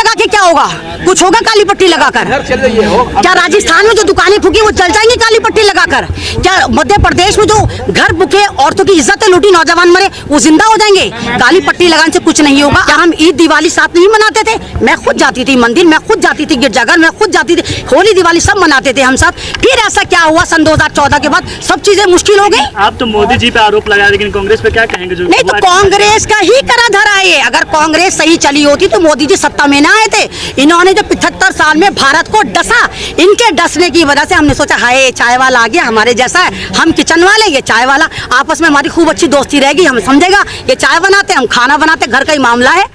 लगा के क्या होगा? कुछ होगा काली पट्टी लगाकर? क्या राजस्थान में जो दुकानें फूकी वो चल जाएंगी काली पट्टी लगाकर? क्या मध्य प्रदेश में जो घर बुके, औरतों की इज्जत लूटी, नौजवान मरे, वो जिंदा हो जाएंगे? काली पट्टी लगाने से कुछ नहीं होगा। क्या हम ईद दिवाली साथ नहीं मनाते थे? मैं खुद जाती थी मंदिर, मैं खुद जाती थी गिरजाघर, मैं खुद जाती थी, होली दिवाली सब मनाते थे हम साथ। फिर ऐसा क्या हुआ सन 2014 के बाद सब चीजें मुश्किल हो गई। आप तो मोदी जी पे आरोप लगाए, लेकिन कांग्रेस पे क्या कहेंगे? जो नहीं, तो कांग्रेस का ही करा धरा है। अगर कांग्रेस सही चली होती तो मोदी जी सत्ता में ना आए थे। इन्होंने जो 75 साल में भारत को डसा, इनके डसने की वजह से हमने सोचा हाय चाय वाला आ गया हमारे जैसा है, हम किचन वाले, ये चाय वाला। आपस में हमारी खूब अच्छी दोस्ती रहेगी, हम समझेगा ये चाय बनाते, हम खाना बनाते, घर का ही मामला है।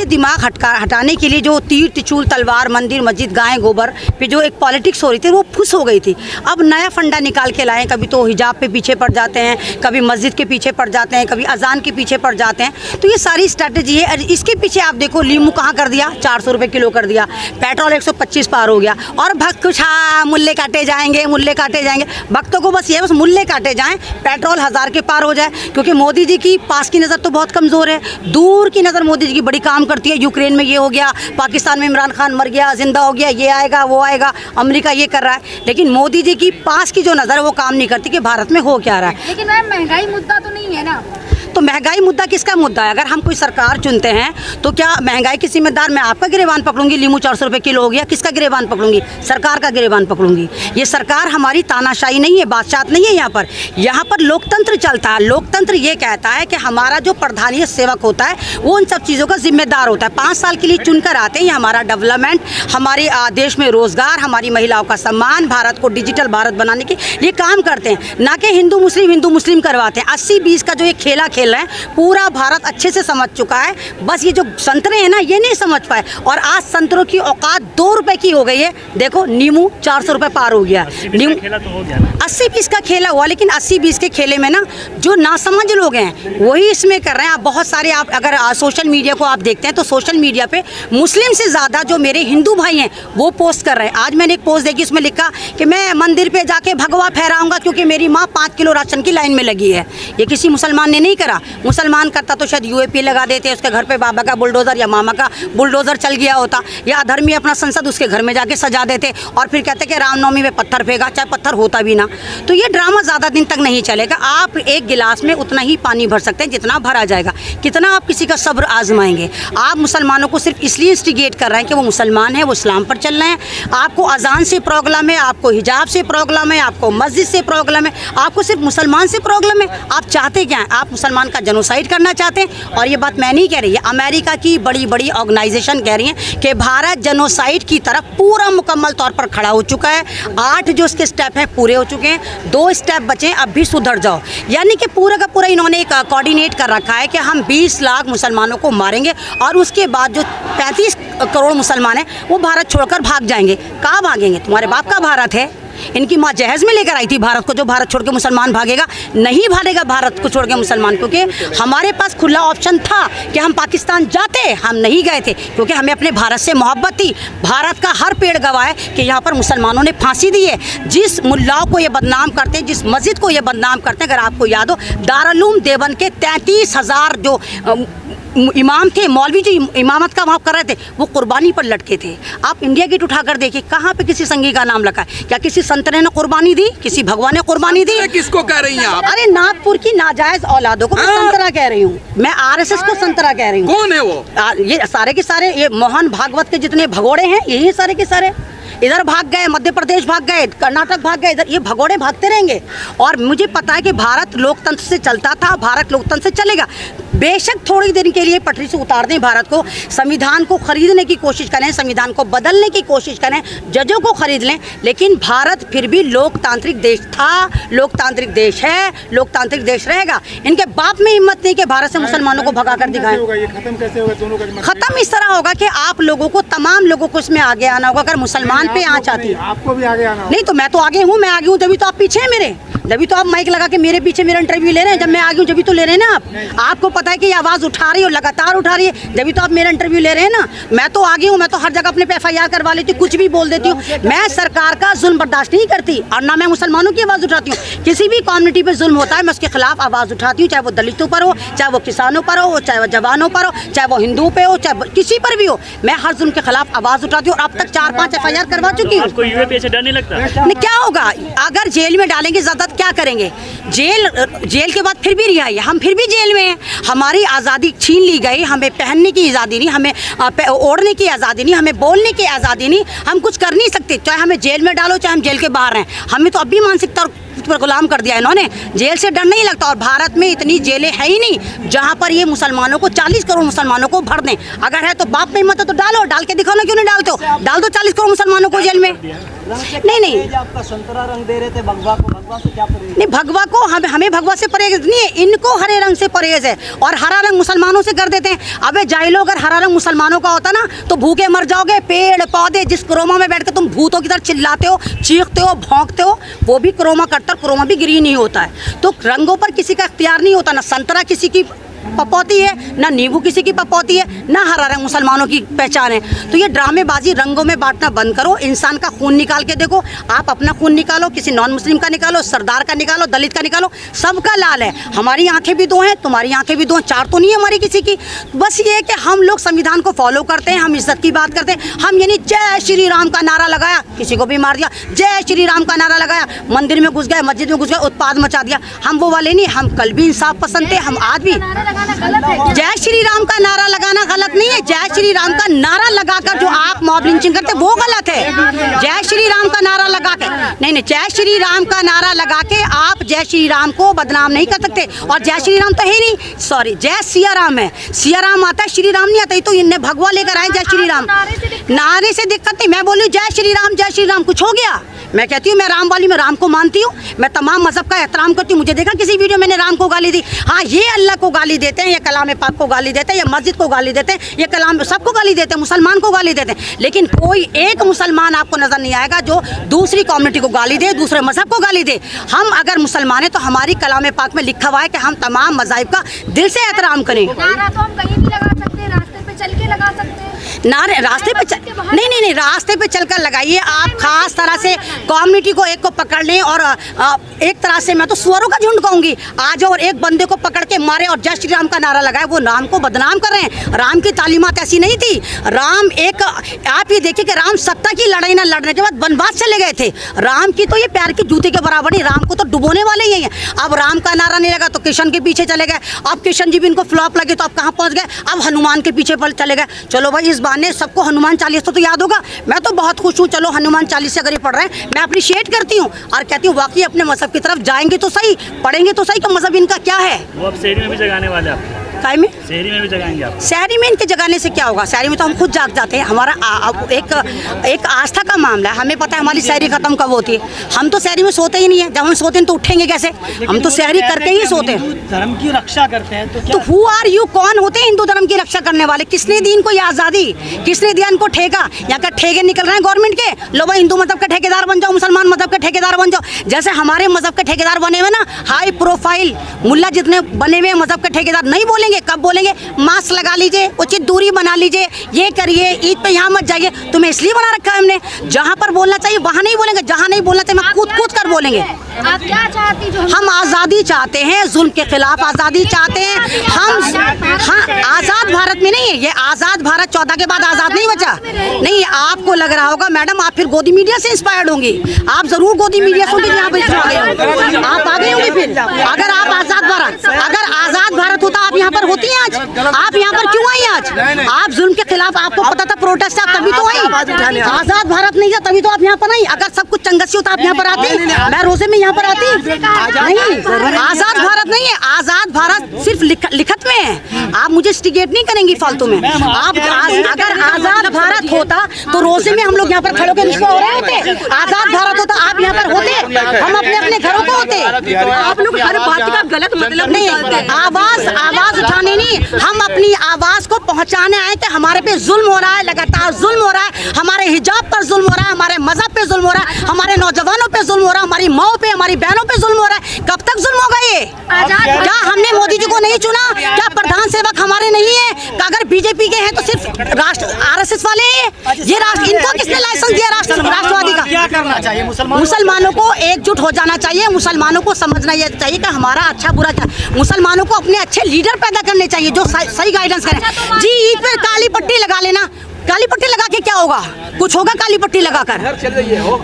दिमाग हटाने के लिए जो तीर तिचूल तलवार, मंदिर मस्जिद, गाय गोबर पे जो एक पॉलिटिक्स हो रही थी वो फुस हो गई थी। अब नया फंडा निकाल के लाए, कभी तो हिजाब पे पीछे पड़ जाते हैं, कभी मस्जिद के पीछे पड़ जाते हैं, कभी अजान के पीछे पड़ जाते हैं। तो ये सारी स्ट्रैटेजी है। इसके पीछे आप देखो लीमू कहाँ कर दिया, 400 रुपये किलो कर दिया, पेट्रोल 125 पार हो गया, और भक्त कुछ हाँ मुल्ले काटे जाएंगे, मुल्ले काटे जाएंगे। भक्तों को बस ये बस मुल्ले काटे जाएँ, पेट्रोल 1000 के पार हो जाए, क्योंकि मोदी जी की पास की नज़र तो बहुत कमज़ोर है, दूर की नज़र मोदी जी की बड़ी काम करती है। यूक्रेन में ये हो गया, पाकिस्तान में इमरान खान मर गया, जिंदा हो गया, ये आएगा वो आएगा, अमेरिका ये कर रहा है, लेकिन मोदी जी की पास की जो नज़र है वो काम नहीं करती कि भारत में हो क्या रहा है। लेकिन मैम महंगाई मुद्दा तो नहीं है ना? तो महंगाई मुद्दा किसका मुद्दा है? अगर हम कोई सरकार चुनते हैं तो क्या महंगाई की जिम्मेदार मैं आपका गिरेबान पकड़ूंगी? लीमू 400 रुपये किलो हो गया, किसका गिरेबान पकड़ूंगी? सरकार का गिरेबान पकड़ूंगी। ये सरकार हमारी तानाशाही नहीं है, बादशाह नहीं है। यहाँ पर लोकतंत्र चलता है। लोकतंत्र ये कहता है कि हमारा जो प्रधानीय सेवक होता है वो उन सब चीज़ों का जिम्मेदार होता है। 5 साल के लिए चुनकर आते हैं, ये हमारा डेवलपमेंट, हमारे देश में रोजगार, हमारी महिलाओं का सम्मान, भारत को डिजिटल भारत बनाने के लिए काम करते हैं, ना कि हिंदू मुस्लिम करवाते हैं। 80-20 का जो ये खेला खेल रहे हैं पूरा भारत अच्छे से समझ चुका है। बस ये जो संतरे हैं ना ये नहीं समझ पाए, और आज संतरों की औकात 2 रुपए की हो गई है। देखो नींबू 400 रुपये पार हो गया। 80-20 का खेला हुआ, लेकिन 80-20 के खेले में ना जो नासमझ लोग हैं वही इसमें कर रहे हैं। आप बहुत सारे आप अगर सोशल मीडिया को आप देखते हैं तो सोशल मीडिया पे मुस्लिम से ज़्यादा जो मेरे हिंदू भाई हैं वो पोस्ट कर रहे हैं। आज मैंने एक पोस्ट देखी, उसमें लिखा कि मैं मंदिर पे जाके भगवा फहराऊंगा क्योंकि मेरी माँ 5 किलो राशन की लाइन में लगी है। ये किसी मुसलमान ने नहीं करा। मुसलमान करता तो शायद यूएपी लगा देते, उसके घर पे बाबा का बुलडोज़र या मामा का बुलडोज़र चल गया होता, या अधर्मी अपना संसद उसके घर में जाके सजा देते और फिर कहते कि रामनवमी में पत्थर फेंका, चाहे पत्थर होता भी ना। तो ये ड्रामा ज़्यादा दिन तक नहीं चलेगा। आप एक गिलास में उतना ही पानी भर सकते हैं जितना भरा जाएगा। कितना आप किसी का सब्र आजमाएंगे? आप मुसलमानों को सिर्फ इसलिए इंस्टिगेट कर रहे हैं कि वो मुसलमान हैं, वो इस्लाम पर चल रहे हैं। आपको अजान से प्रॉब्लम है, आपको हिजाब से प्रॉब्लम है, आपको मस्जिद से प्रॉब्लम है, आपको सिर्फ मुसलमान से प्रॉब्लम है। आप चाहते क्या हैं? आप मुसलमान का जेनोसाइड करना चाहते हैं। और ये बात मैं नहीं कह रही है, अमेरिका की बड़ी बड़ी ऑर्गेनाइजेशन कह रही हैं कि भारत जेनोसाइड की तरफ पूरा मुकम्मल तौर पर खड़ा हो चुका है। 8 जो उसके स्टेप हैं पूरे हो चुके हैं, 2 स्टेप बचे हैं, अब भी सुधर जाओ। यानी कि पूरा का पूरा इन्होंने एक कोऑर्डिनेट कर रखा है कि हम 20 लाख मुसलमानों को मारेंगे और उसके बाद जो 35 करोड़ मुसलमान हैं वो भारत छोड़कर भाग जाएंगे। कहाँ भागेंगे? तुम्हारे बाप का भारत है। इनकी माँ जहेज में लेकर आई थी भारत को। जो भारत छोड़ के मुसलमान भागेगा? नहीं भागेगा भारत को छोड़ के मुसलमान, क्योंकि हमारे पास खुला ऑप्शन था कि हम पाकिस्तान जाते, हम नहीं गए थे क्योंकि हमें अपने भारत से मोहब्बत थी। भारत का हर पेड़ गवाह है कि यहाँ पर मुसलमानों ने फांसी दी है। जिस मुल्लाओं को ये बदनाम करते हैं, जिस मस्जिद को ये बदनाम करते हैं, अगर आपको याद हो दारुल देवबंद के 33,000 जो इमाम थे, मौलवी जो इमामत का वहाँ कर रहे थे, वो कुर्बानी पर लटके थे। आप इंडिया गेट उठाकर देखिए, कहाँ पे किसी संगी का नाम लिखा है? क्या किसी संत ने कुर्बानी दी? किसी भगवान ने कुर्बानी दी? किसको कह रही हैं आप? अरे नागपुर की नाजायज औलादों को मैं संतरा कह रही हूँ, मैं आरएसएस को संतरा कह रही हूँ। कौन है वो? ये सारे के सारे ये मोहन भागवत के जितने भगोड़े हैं यही सारे के सारे इधर भाग गए, मध्य प्रदेश भाग गए, कर्नाटक भाग गए, इधर ये भगोड़े भागते रहेंगे। और मुझे पता है कि भारत लोकतंत्र से चलता था, भारत लोकतंत्र से चलेगा। बेशक थोड़ी देर के लिए पटरी से उतार दें भारत को, संविधान को खरीदने की कोशिश करें, संविधान को बदलने की कोशिश करें, जजों को खरीद लें, लेकिन भारत फिर भी लोकतांत्रिक देश था, लोकतांत्रिक देश है, लोकतांत्रिक देश रहेगा। इनके बाप में हिम्मत नहीं कि भारत से मुसलमानों को भगा कर दिखाएं। खत्म कैसे होगा? दोनों का खत्म इस तरह होगा कि आप लोगों को, तमाम लोगों को इसमें आगे आना होगा। अगर मुसलमान पे आँच आती है, आपको भी आगे आना होगा। नहीं तो मैं तो आगे हूँ, मैं आगे हूँ तभी तो आप पीछे हैं मेरे। जब तो आप माइक लगा के मेरे पीछे मेरा इंटरव्यू ले रहे हैं, जब मैं आ गई हूँ जब तो ले रहे हैं ना आपको पता है कि ये आवाज़ उठा रही हो, लगातार उठा रही है, जब तो आप मेरा इंटरव्यू ले रहे हैं ना। मैं तो आ गई हूँ, मैं तो हर जगह अपने पे FIR करवा लेती हूँ, कुछ भी बोल देती हूँ। मैं सरकार का जुल्म बर्दाश्त नहीं करती और ना मैं मुसलमानों की आवाज़ उठाती हूँ। किसी भी कम्युनिटी पे जुल्म होता है मैं उसके खिलाफ आवाज़ उठाती हूँ, चाहे वो दलितों पर हो, चाहे वो किसानों पर हो, चाहे वो जवानों पर हो, चाहे वो हिंदुओं पे हो, चाहे किसी पर भी हो। मैं हर जुल्म के खिलाफ आवाज़ उठाती हूँ और अब तक 4-5 FIR करवा चुकी हूँ। आपको यूएपी से डर नहीं लगता? नहीं, क्या होगा अगर जेल में डालेंगे ज़्यादा क्या करेंगे? जेल के बाद फिर भी रिहाई, हम फिर भी जेल में हैं। हमारी आज़ादी छीन ली गई, हमें पहनने की आज़ादी नहीं, हमें ओढ़ने की आज़ादी नहीं, हमें बोलने की आज़ादी नहीं, हम कुछ कर नहीं सकते। चाहे हमें जेल में डालो, चाहे हम जेल के बाहर हैं, हमें तो अब भी मानसिकता पर गुलाम कर दिया इन्होंने। जेल से डर नहीं लगता और भारत में इतनी जेलें है ही नहीं जहाँ पर ये मुसलमानों को 40 करोड़ मुसलमानों को भर दें। अगर है तो बाप में हिम्मत है तो डालो, डाल के दिखाओ ना, क्यों नहीं डालते हो? डाल दो 40 करोड़ मुसलमानों को जेल में। नहीं, आपका संतरा रंग दे रहे थे भगवा को, भगवा से क्या परहेज? नहीं, भगवा को हमें भगवा से परहेज नहीं है, इनको हरे रंग से परहेज है और हरा रंग मुसलमानों से कर देते हैं। अबे जाहिलो, अगर हरा रंग मुसलमानों का होता ना तो भूखे मर जाओगे। पेड़ पौधे जिस क्रोमा में बैठ कर तुम भूतों की तरह चिल्लाते हो, चीखते हो, भौंकते हो, वो भी क्रोमा करता, क्रोमा भी ग्रीन ही होता है। तो रंगों पर किसी का इख्तियार नहीं होता, ना संतरा किसी की पपौती है, ना नींबू किसी की पपौती है, ना हरा रंग मुसलमानों की पहचान है। तो ये ड्रामेबाजी रंगों में बांटना बंद करो। इंसान का खून निकाल के देखो, आप अपना खून निकालो, किसी नॉन मुस्लिम का निकालो, सरदार का निकालो, दलित का निकालो, सबका लाल है। हमारी आंखें भी दो हैं, तुम्हारी आंखें भी दो हैं, 4 तो नहीं है हमारी किसी की। बस ये है कि हम लोग संविधान को फॉलो करते हैं, हम इज्जत की बात करते हैं। हम यानी जय श्री राम का नारा लगाया, किसी को भी मार दिया, जय श्री राम का नारा लगाया, मंदिर में घुस गए, मस्जिद में घुस गए, उत्पाद मचा दिया, हम वो वाले नहीं। हम कल भी इंसाफ पसंद थे, हम आज भी। जय श्री राम का नारा लगाना गलत नहीं है, जय श्री राम का नारा लगाकर जो आप मॉब लिंचिंग करते वो गलत है। जय श्री राम का नारा लगा के नहीं, जय श्री राम का नारा लगा के आप जय श्री राम को बदनाम नहीं कर सकते। और जय श्री राम तो है नहीं, सॉरी, जय सिया राम है। सिया राम आता है, श्री राम नहीं आता। तो इन्हें भगवा लेकर आए जय श्री राम, नारे से दिक्कत नहीं। मैं बोली जय श्री राम, जय श्री राम, कुछ हो गया? मैं कहती हूँ मैं राम वाली, मैं राम को मानती हूँ, मैं तमाम मजहब का एहतराम करती हूँ। मुझे देखा किसी वीडियो मैंने राम को गाली दी? हाँ, ये अल्लाह को गाली देते हैं, ये कलाम पाक को गाली देते हैं, ये मस्जिद को गाली देते हैं, ये कलाम सबको गाली देते हैं, मुसलमान को गाली देते हैं। लेकिन कोई एक मुसलमान आपको नजर नहीं आएगा जो दूसरी कम्युनिटी को गाली दे, दूसरे मजहब को गाली दे। हम अगर मुसलमान हैं तो हमारी कलाम पाक में लिखा हुआ है कि हम तमाम मज़ाहिब का दिल से एहतराम करें। नारा तो हम कहीं भी लगा सकते हैं, रास्ते पे चल के लगा सकते हैं। नारे रास्ते पे नहीं, रास्ते पे चलकर लगाइए। आप खास तरह से कम्युनिटी को एक को पकड़ लें और एक तरह से मैं तो सुअरों का झुंड कहूँगी, आ जाओ और एक बंदे को पकड़ के मारे और जय श्री राम का नारा लगाए, वो राम को बदनाम कर रहे हैं। राम की तालीमात ऐसी नहीं थी। राम एक, आप ये देखिए कि राम सत्ता की लड़ाई ना लड़ने के बाद वनवास चले गए थे। राम की तो ये प्यार की जूते के बराबर ही, राम को तो डुबोने वाले ही हैं। अब राम का नारा नहीं लगा तो कृष्ण के पीछे चले गए, अब कृष्ण जी भी इनको फ्लॉप लगे तो अब कहाँ पहुँच गए? अब हनुमान के पीछे पर चले गए। चलो भाई, इस बहाने सबको हनुमान 40 तो याद होगा। मैं तो बहुत खुश हूँ, चलो हनुमान 40 से अगर ये पढ़ रहे हैं, मैं अप्रिशिएट करती हूँ और कहती हूँ वाकई अपने मजहब की तरफ जाएंगे तो सही, पढ़ेंगे तो सही कि मजहब इनका क्या है। वो अब शहरी में भी जगाने वाले आप? काय में? शहरी में भी जगाएंगे आप? शहरी में इनके जगाने से क्या होगा? शहरी में तो हम खुद जाग जाते हैं। हमारा एक आस्था का मामला है, हमें पता है हमारी शहरी खत्म कब होती है। हम तो शहरी में सोते ही नहीं है, जब हम सोते हैं तो उठेंगे कैसे? हम तो शहरी करके ही सोते हैं। धर्म की रक्षा करते हैं तो हु आर यू? कौन होते हैं हिंदू धर्म की रक्षा करने वाले? किसने दी इनको ये आज़ादी? किसने दिया इनको ठेका? यहाँ का ठेके निकल रहे हैं गवर्नमेंट के, लो भाई हिंदू मजहब के ठेकेदार बन जाओ, मुसलमान मजहब के ठेकेदार बन जाओ। जैसे हमारे मजहब के ठेकेदार बने हुए ना, हाई प्रोफाइल मुल्ला जितने बने हुए मजहब के ठेकेदार नहीं बोलेंगे। कब बोलेंगे? मास्क लगा लीजिए, उचित दूरी बना लीजिए, ये करिए, ईद पे यहाँ मत जाइए। तुम्हें इसलिए बना रखा है हमने, जहाँ पर बोलना चाहिए वहाँ नहीं बोलेंगे, जहाँ नहीं बोलना चाहिए मैं कूद कर बोलेंगे। आप क्या चाहती? जो हम आज़ादी चाहते हैं, जुल्म के खिलाफ आज़ादी चाहते हैं हम। हाँ, आज़ाद भारत में नहीं है ये, आज़ाद भारत 14 के बाद आज़ाद नहीं बचा। नहीं, आपको लग रहा होगा मैडम आप फिर गोदी मीडिया से इंस्पायर्ड होंगी, आप जरूर गोदी मीडिया से यहाँ पे आप आ गए होंगे। फिर अगर आप आज़ाद भारत होता आप यहाँ पर होती हैं आज? आप यहाँ पर क्यों आई आज? आप जुल्म के खिलाफ, आपको पता था प्रोटेस्ट है, तभी तो आई। आज़ाद भारत नहीं था तभी तो आप यहाँ पर आई। अगर सब कुछ चंगसी होता आप यहाँ पर आती, मैं रोजे में यहाँ पर आती नहीं। आज़ाद भारत नहीं है, आज़ाद भारत सिर्फ लिखत में है। आप मुझे इंस्टिगेट नहीं करेंगी फालतू में। आप अगर आज़ाद भारत होता तो रोजे में हम लोग यहाँ पर खड़े होकर रिश्ता हो रहे होते। आज़ाद भारत होता आप यहाँ पर होते, हम अपने अपने घरों को होते। आप लोग हर बात का गलत मतलब नहीं है। आवाज उठाने नहीं, हम अपनी आवाज को पहुंचाने आए कि हमारे पे जुल्म हो रहा है, लगातार जुल्म हो रहा है, हमारे हिजाब पर जुल्म हो रहा है, हमारे मजहब पे जुल्म हो रहा है, हमारे नौजवानों पे जुल्म हो रहा है, हमारी माओ पे, हमारी बहनों पे जुल्म हो रहा है। कब तक जुल्म होगा ये? क्या हमने मोदी जी को नहीं चुना? क्या प्रधान सेवक हमारे नहीं है? अगर बीजेपी के हैं तो सिर्फ RSS वाले हैं? ये राष्ट्र, इनको किसने लाइसेंस दिया राष्ट्रवादी का? क्या करना चाहिए मुसलमानों को एकजुट हो जाना चाहिए। मुसलमानों को समझना ये चाहिए कि हमारा अच्छा बुरा क्या। मुसलमानों को अपने अच्छे लीडर पैदा करने चाहिए जो सही गाइडेंस करें। जी ईद पे काली पट्टी लगा लेना, काली पट्टी लगा के क्या होगा? कुछ होगा काली पट्टी लगाकर?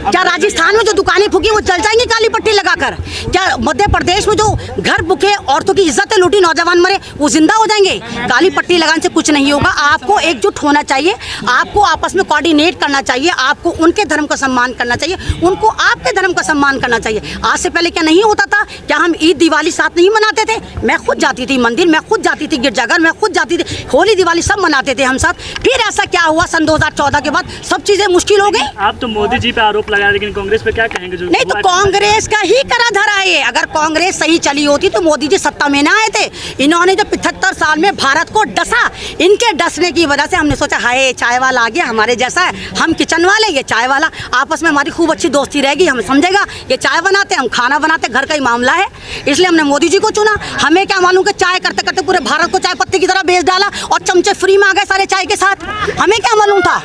क्या राजस्थान में जो दुकानें फूकी वो जल जाएंगी काली पट्टी लगाकर? क्या मध्य प्रदेश में जो घर बुके, औरतों की इज्जतें लूटी, नौजवान मरे, वो जिंदा हो जाएंगे? काली पट्टी लगाने से कुछ नहीं होगा। आपको एकजुट होना चाहिए, आपको आपस में कोऑर्डिनेट करना चाहिए, आपको उनके धर्म का सम्मान करना चाहिए, उनको आपके धर्म का सम्मान करना चाहिए। आज से पहले क्या नहीं होता था? क्या हम ईद दिवाली साथ नहीं मनाते थे? मैं खुद जाती थी मंदिर, मैं खुद जाती थी गिरजाघर, मैं खुद जाती थी, होली दिवाली सब मनाते थे हम साथ। फिर ऐसा क्या हुआ सन 2014 के बाद सब चीजें मुश्किल हो गई। आप तो मोदी जी पे आरोप लगाए, लेकिन कांग्रेस पे क्या कहेंगे? जो नहीं तो कांग्रेस का ही करा धरा है ये। अगर कांग्रेस सही चली होती तो मोदी जी सत्ता में ना आए थे। इन्होंने जो 75 साल में भारत को डसा, इनके डसने की वजह से हमने सोचा हाय चाय वाला आ गया हमारे जैसा है, हम किचन वाले, ये चाय वाला, आपस में हमारी खूब अच्छी दोस्ती रहेगी, हमें समझेगा ये चाय बनाते, हम खाना बनाते, घर का ही मामला है, इसलिए हमने मोदी जी को चुना। हमें क्या मालूम कि चाय करते करते पूरे भारत को चाय पत्ती की तरह बेच डाला और चमचे फ्री में आ गए सारे चाय के साथ। हमें क्या मालूम था?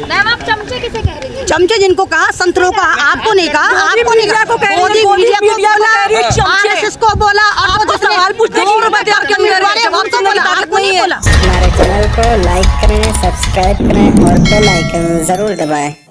मैम आप चमचे किसे कह रही हैं? चमचे जिनको कहा, संतरों का, आपको नहीं कहा, आपको नहीं कहा, मोदी मीडिया को बोला, RSS को बोला, आपको सवाल पूछते नहीं, उनको बोला, आपको नहीं बोला। हमारे चैनल को लाइक करें, सब्सक्राइब करें और बेल आइकन जरूर दबाएं।